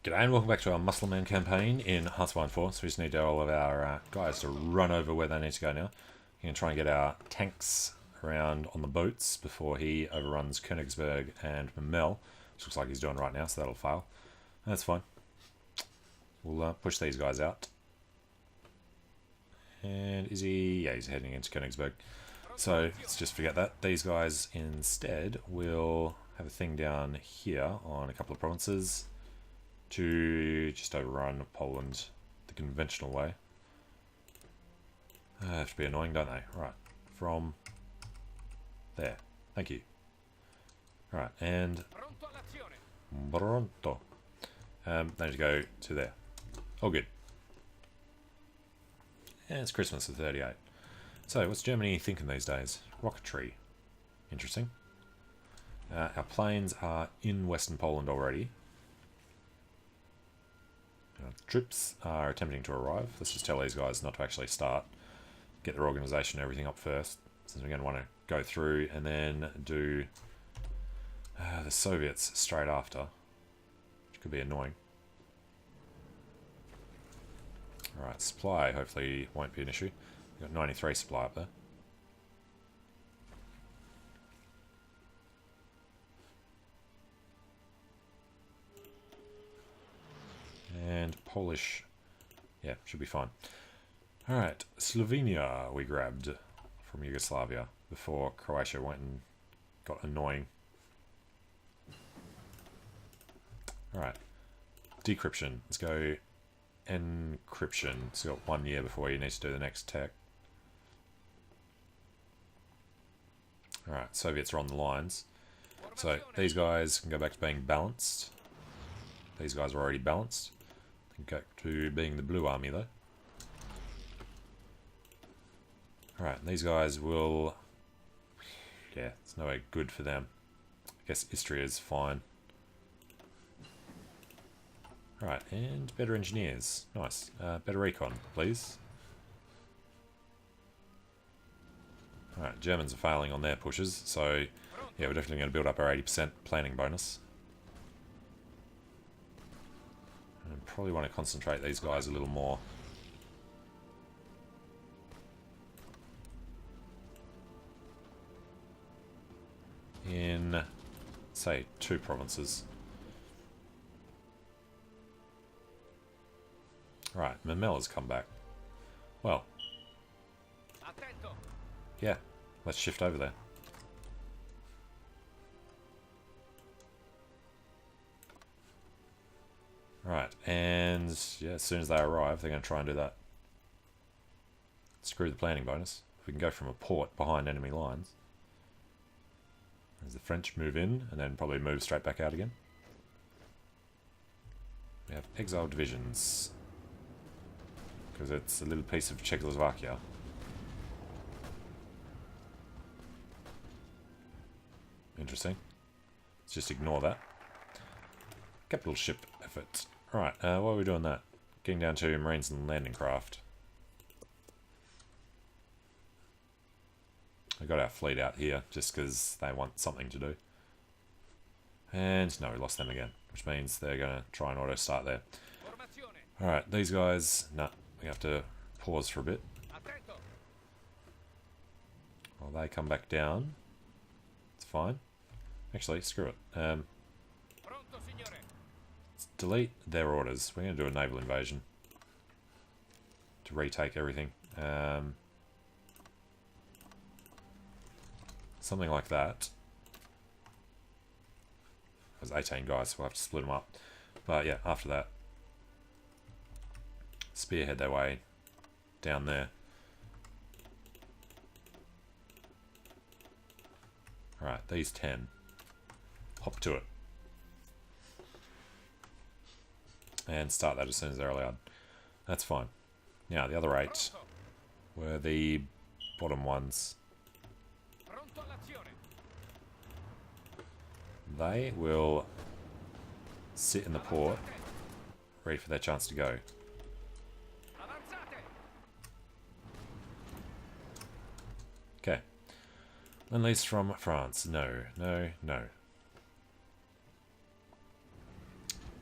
G'day and welcome back to our Musselman campaign in HoI 4. So we just need all of our guys to run over where they need to go now. We're going to try and get our tanks around on the boats before he overruns Königsberg and Memel, which looks like he's doing right now, so that'll fail. That's fine. We'll push these guys out. And is he? Yeah, he's heading into Königsberg. So let's just forget that. These guys instead will have a thing down here on a couple of provinces to just overrun Poland the conventional way. Have to be annoying, don't they? Right, from there. Thank you. Alright, and pronto. They need to go to there. All good. And it's Christmas of 38. So, what's Germany thinking these days? Rocketry. Interesting. Our planes are in Western Poland already. Troops are attempting to arrive. Let's just tell these guys not to actually start. Get their organisation and everything up first, since we're going to want to go through and then do the Soviets straight after, which could be annoying. Alright, supply hopefully won't be an issue. We've got 93 supply up there. And Polish, yeah, should be fine. Alright, Slovenia we grabbed from Yugoslavia before Croatia went and got annoying. Alright, decryption. Let's go encryption. It's got 1 year before you need to do the next tech. Alright, Soviets are on the lines. So these guys can go back to being balanced. These guys are already balanced. Go to being the blue army though. Alright, these guys will... yeah, it's no way good for them. I guess Istria is fine. Alright, and better engineers. Nice. Better recon, please. Alright, Germans are failing on their pushes, so yeah, we're definitely going to build up our 80% planning bonus. And probably want to concentrate these guys a little more. In, say, 2 provinces. Right, Memel has come back. Well. Yeah, let's shift over there. Right, and yeah, as soon as they arrive, they're going to try and do that. Screw the planning bonus. If we can go from a port behind enemy lines. As the French move in, and then probably move straight back out again. We have exile divisions. Because it's a little piece of Czechoslovakia. Interesting. Let's just ignore that. Capital ship effort. Alright, why are we doing that? Getting down to Marines and Landing Craft. We got our fleet out here just because they want something to do. And no, we lost them again, which means they're going to try and auto start there. Alright, these guys, nah, we have to pause for a bit. While they come back down. It's fine. Actually, screw it. Let's delete their orders. We're going to do a naval invasion to retake everything. Something like that. There's 18 guys, so we'll have to split them up. But yeah, after that, spearhead their way down there. Alright, these 10. Hop to it. And start that as soon as they're allowed. That's fine. Now, the other 8 were the bottom ones. They will sit in the port, ready for their chance to go. Okay. Lend-Lease from France. No, no, no.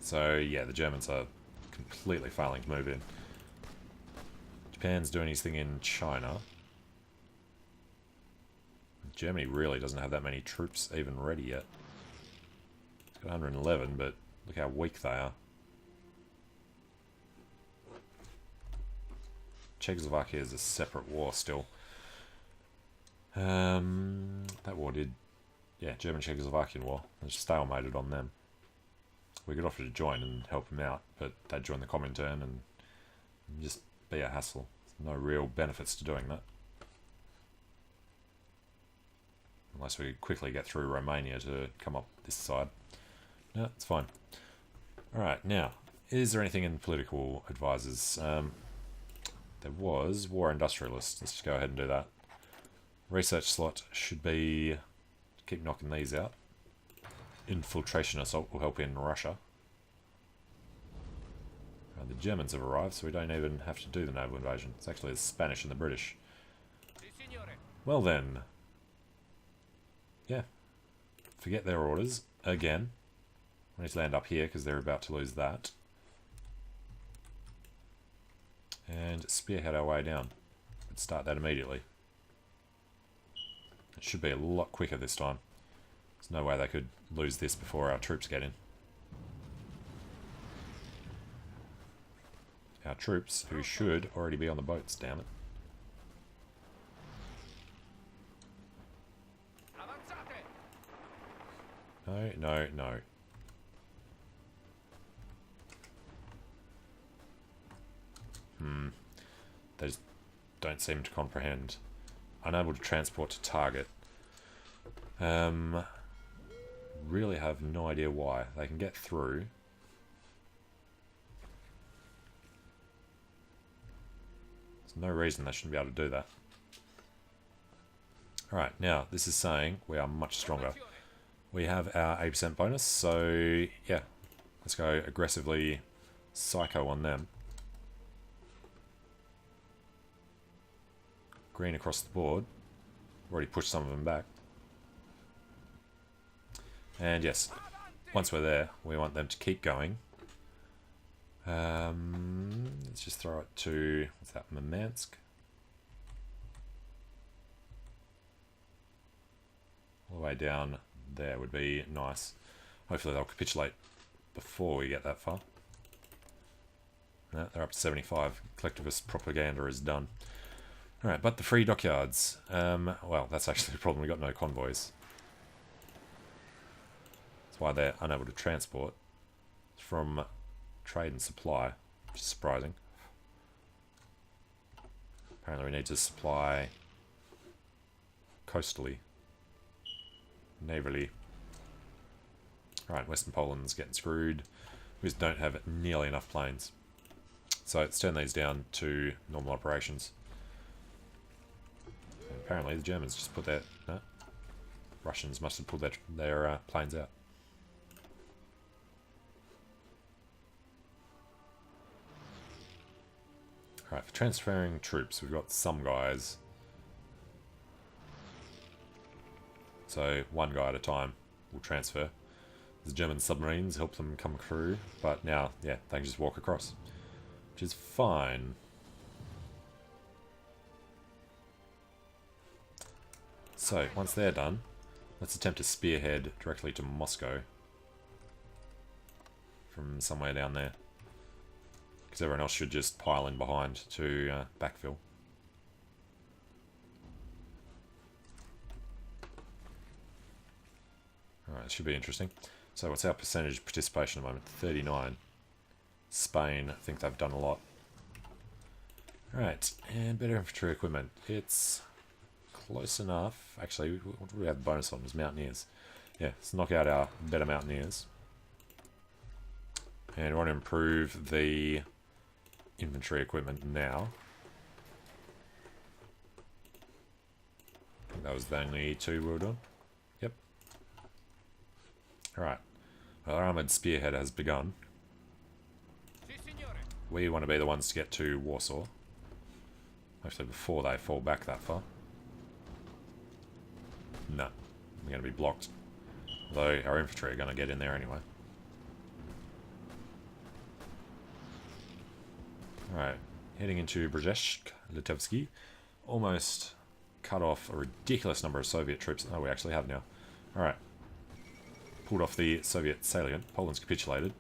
So, yeah, the Germans are completely failing to move in. Japan's doing his thing in China. Germany really doesn't have that many troops even ready yet. It's got 111, but look how weak they are. Czechoslovakia is a separate war still. That war did... Yeah, German-Czechoslovakian war. They just stalemated on them. We could offer to join and help them out, but they'd join the Comintern and just be a hassle. There's no real benefits to doing that. Unless we quickly get through Romania to come up this side. No, it's fine. Alright, now, is there anything in political advisors? There was War Industrialist. Let's just go ahead and do that. Research slot should be... Keep knocking these out. Infiltration assault will help in Russia. The Germans have arrived, so we don't even have to do the naval invasion. It's actually the Spanish and the British. Well then. Yeah. Forget their orders. Again. We need to land up here because they're about to lose that. And spearhead our way down. Let's start that immediately. It should be a lot quicker this time. There's no way they could lose this before our troops get in. Our troops, who should already be on the boats, damn it. No, no, no. They just don't seem to comprehend. Unable to transport to target. Really have no idea why. They can get through. There's no reason they shouldn't be able to do that. Alright, now this is saying we are much stronger. We have our 8% bonus, so yeah, let's go aggressively psycho on them. Green across the board. Already pushed some of them back. And yes, once we're there, we want them to keep going. Let's just throw it to, what's that, Murmansk? All the way down there would be nice. Hopefully they'll capitulate before we get that far. No, they're up to 75. Collectivist propaganda is done. Alright, but the free dockyards. Well, that's actually the problem. We've got no convoys. That's why they're unable to transport from trade and supply, which is surprising. Apparently we need to supply coastally, navally. Alright, Western Poland's getting screwed. We just don't have nearly enough planes. So let's turn these down to normal operations. And apparently the Germans just put their... No, Russians must have pulled their planes out. Alright, for transferring troops, we've got some guys. So one guy at a time will transfer. The German submarines help them come through, but now, yeah, they can just walk across, which is fine. So, once they're done, let's attempt to spearhead directly to Moscow from somewhere down there. Because everyone else should just pile in behind to backfill. Alright, it should be interesting. So what's our percentage participation at the moment? 39. Spain, I think they've done a lot. Alright, and better infantry equipment. It's close enough. Actually, what do we have the bonus on? It was Mountaineers. Yeah, let's knock out our better Mountaineers. And we want to improve the infantry equipment now. I think that was the only two we were doing. Yep. Alright. Well, our armoured spearhead has begun. We want to be the ones to get to Warsaw. Actually, before they fall back that far. No. We're going to be blocked. Though our infantry are going to get in there anyway. Alright, heading into Brzesk, Litovsky. Almost cut off a ridiculous number of Soviet troops. Oh, we actually have now. Alright. Pulled off the Soviet salient. Poland's capitulated,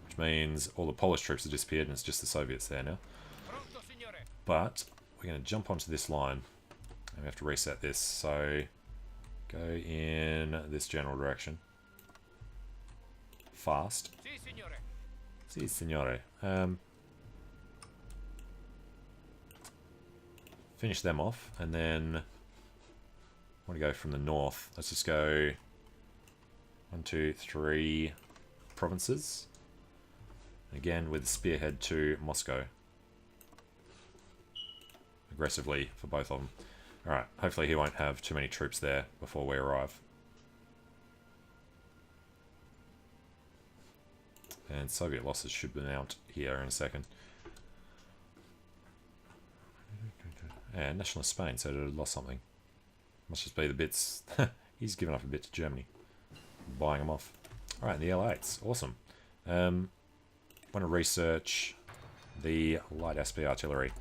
which means all the Polish troops have disappeared and it's just the Soviets there now. But we're going to jump onto this line and we have to reset this. So go in this general direction. Fast. Si, signore. Finish them off, and then I want to go from the north. Let's just go 1, 2, 3 provinces. Again, with the spearhead to Moscow. Aggressively for both of them. Alright, hopefully he won't have too many troops there before we arrive. And Soviet losses should mount here in a second. And Nationalist Spain said it had lost something. Must just be the bits. He's given up a bit to Germany. Buying them off. Alright, the L8s. Awesome. Want to research the light SP artillery.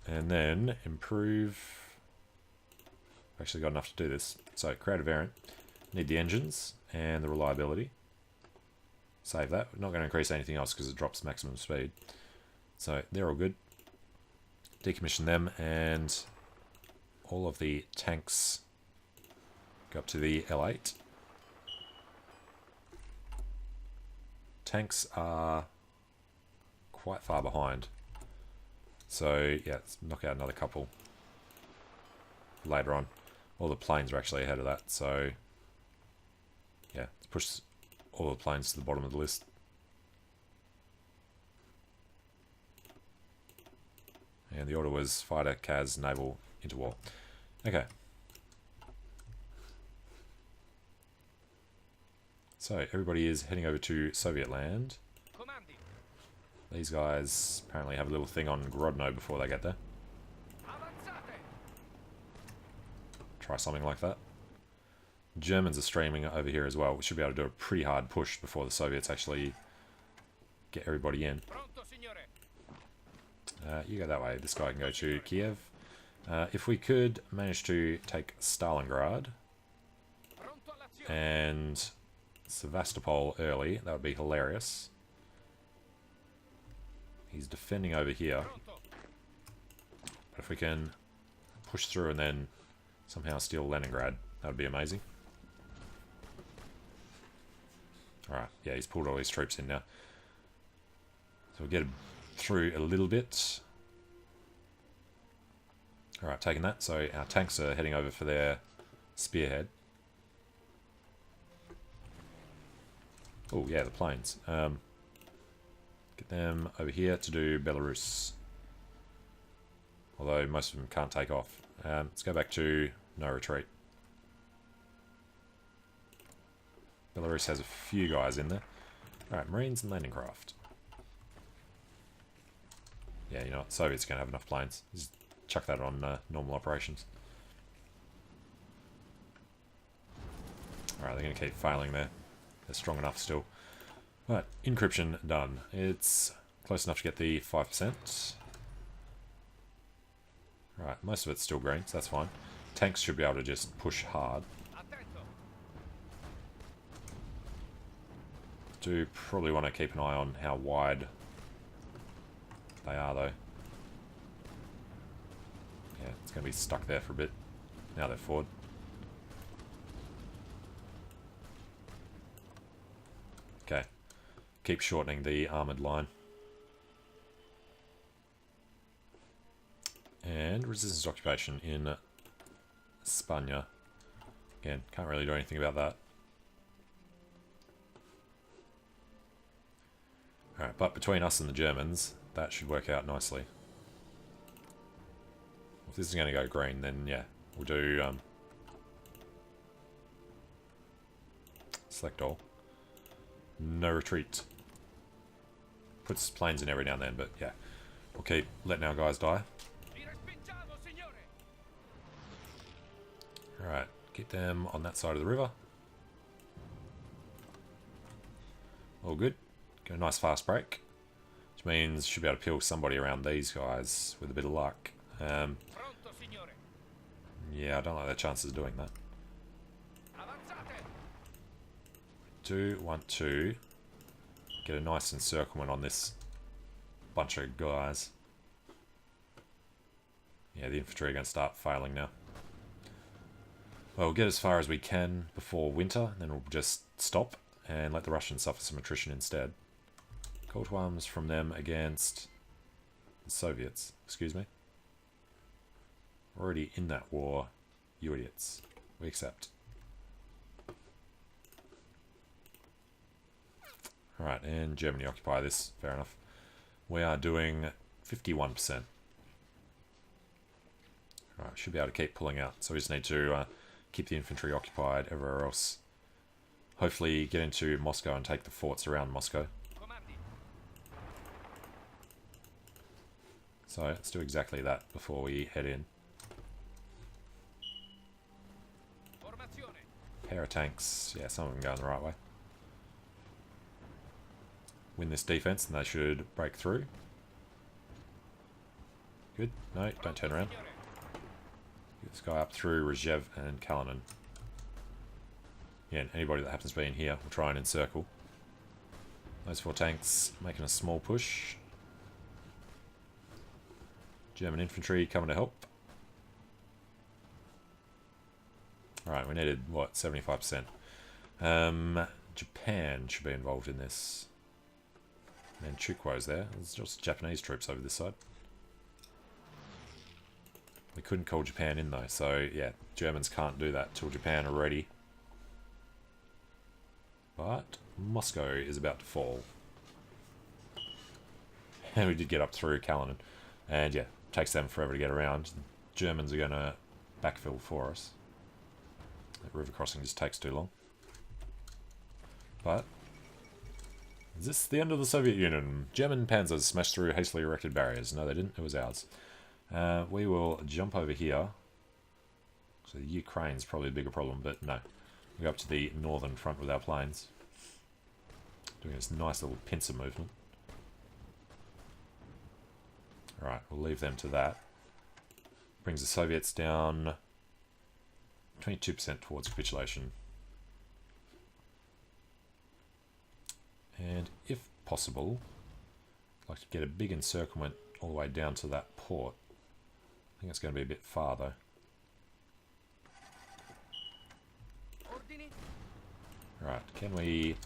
And then improve. I've actually got enough to do this. So, create a variant. Need the engines and the reliability. Save that. We're not going to increase anything else because it drops maximum speed. So, they're all good. Decommission them, and all of the tanks go up to the L8. Tanks are quite far behind. So, yeah, let's knock out another couple later on. All the planes are actually ahead of that, so yeah, let's push all the planes to the bottom of the list. And the order was fighter, CAS, naval, interwar. Okay. So, everybody is heading over to Soviet land. These guys apparently have a little thing on Grodno before they get there. Try something like that. Germans are streaming over here as well. We should be able to do a pretty hard push before the Soviets actually get everybody in. You go that way. This guy can go to Kiev. If we could manage to take Stalingrad and Sevastopol early, that would be hilarious. He's defending over here. But if we can push through and then somehow steal Leningrad, that would be amazing. Alright, yeah, he's pulled all his troops in now. So we'll get through a little bit. Alright, taking that. So our tanks are heading over for their spearhead. Oh, yeah, the planes. Get them over here to do Belarus. Although most of them can't take off. Let's go back to no retreat. Belarus has a few guys in there. Alright, Marines and landing craft. Yeah, you know what? Soviets are going to have enough planes. Just chuck that on normal operations. Alright, they're going to keep failing there. They're strong enough still. Right, encryption done. It's close enough to get the 5%. Right, most of it's still green, so that's fine. Tanks should be able to just push hard. Do probably want to keep an eye on how wide they are, though. Yeah, it's going to be stuck there for a bit. Now they're forward. Okay. Keep shortening the armoured line. And resistance to occupation in Spania. Again, can't really do anything about that. Alright, but between us and the Germans, that should work out nicely. If this is going to go green, then yeah, we'll do select all. No retreat. Puts planes in every now and then, but yeah, we'll keep letting our guys die. Alright, get them on that side of the river. All good. Get a nice fast break. Which means should be able to peel somebody around these guys with a bit of luck. Yeah, I don't like their chances of doing that. Do want to get a nice encirclement on this bunch of guys. Yeah, the infantry are going to start failing now. Well, we'll get as far as we can before winter, then we'll just stop and let the Russians suffer some attrition instead. Call to arms from them against the Soviets, excuse me. We're already in that war, you idiots. We accept. Alright, and Germany occupy this, fair enough. We are doing 51%. Alright, should be able to keep pulling out. So we just need to keep the infantry occupied everywhere else. Hopefully get into Moscow and take the forts around Moscow. So let's do exactly that before we head in. Pair of tanks. Yeah, some of them going the right way. Win this defense and they should break through. Good. No, don't turn around. Get this guy up through Rzhev and Kalinin. Yeah, and anybody that happens to be in here will try and encircle. Those 4 tanks making a small push. German infantry coming to help. Alright, we needed, what, 75%. Japan should be involved in this. And Chukwo's there. There's just Japanese troops over this side. We couldn't call Japan in though, so yeah, Germans can't do that till Japan are ready. But Moscow is about to fall. And we did get up through Kalinin. And yeah, takes them forever to get around. The Germans are going to backfill for us. That river crossing just takes too long. But is this the end of the Soviet Union? German panzers smashed through hastily erected barriers. No, they didn't. It was ours. We will jump over here. So the Ukraine's probably a bigger problem, but no. We go up to the northern front with our planes. Doing this nice little pincer movement. Alright, we'll leave them to that. Brings the Soviets down 22% towards capitulation. And if possible, I'd like to get a big encirclement all the way down to that port. I think it's going to be a bit far though. Right, can we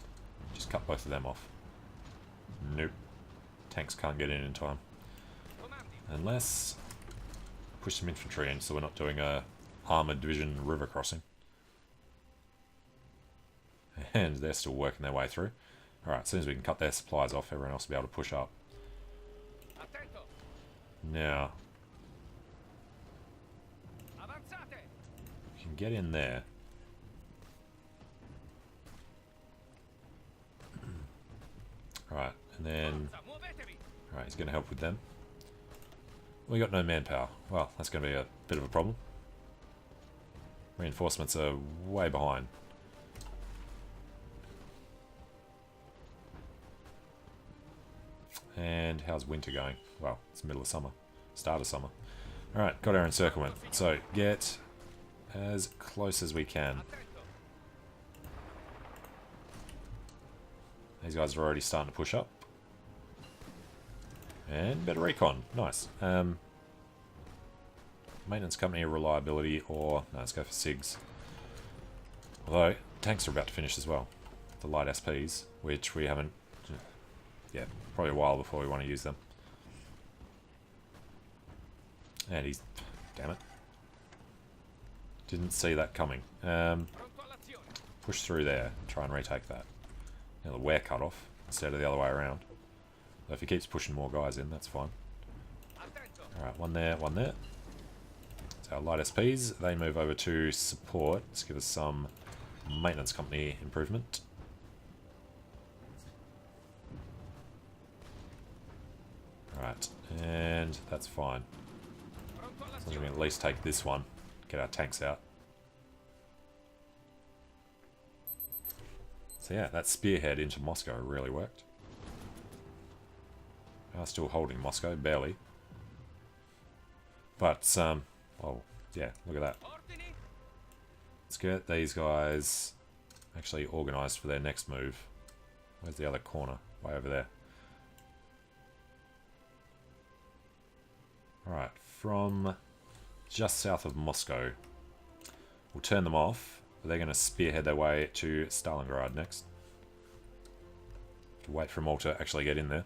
just cut both of them off? Nope. Tanks can't get in time. Unless push some infantry in so we're not doing a armoured division river crossing. And they're still working their way through. Alright, as soon as we can cut their supplies off, everyone else will be able to push up. Now, we can get in there. Alright, and then... Alright, he's going to help with them. We got no manpower. Well, that's going to be a bit of a problem. Reinforcements are way behind. And how's winter going? Well, it's the middle of summer. Start of summer. Alright, got our encirclement. So, get as close as we can. These guys are already starting to push up. And better recon. Nice. Maintenance company reliability or... No, let's go for SIGs. Although, tanks are about to finish as well. The light SPs, which we haven't... Yeah, probably a while before we want to use them. And he's... Damn it. Didn't see that coming. Push through there. Try and retake that. Now the wear cut off instead of the other way around. So if he keeps pushing more guys in, that's fine. Alright, one there, one there. So our light SPs, they move over to support. Let's give us some maintenance company improvement. Alright, and that's fine. As long as we can at least take this one, get our tanks out. So yeah, that spearhead into Moscow really worked. We are still holding Moscow, barely. But, oh, yeah, look at that. Let's get these guys actually organised for their next move. Where's the other corner? Way over there. Alright, from just south of Moscow, we'll turn them off. They're going to spearhead their way to Stalingrad next. Wait for them all to actually get in there.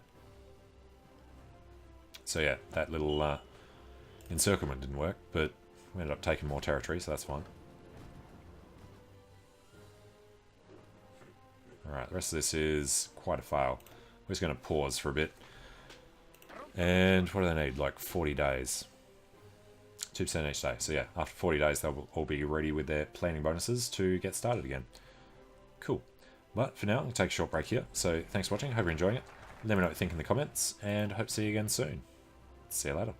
So yeah, that little encirclement didn't work, but we ended up taking more territory, so that's fine. Alright, the rest of this is quite a fail. We're just going to pause for a bit. And what do they need? Like 40 days. 2% each day. So yeah, after 40 days they'll all be ready with their planning bonuses to get started again. Cool. But for now, I'll take a short break here. So thanks for watching. Hope you're enjoying it. Let me know what you think in the comments, and hope to see you again soon. See you later.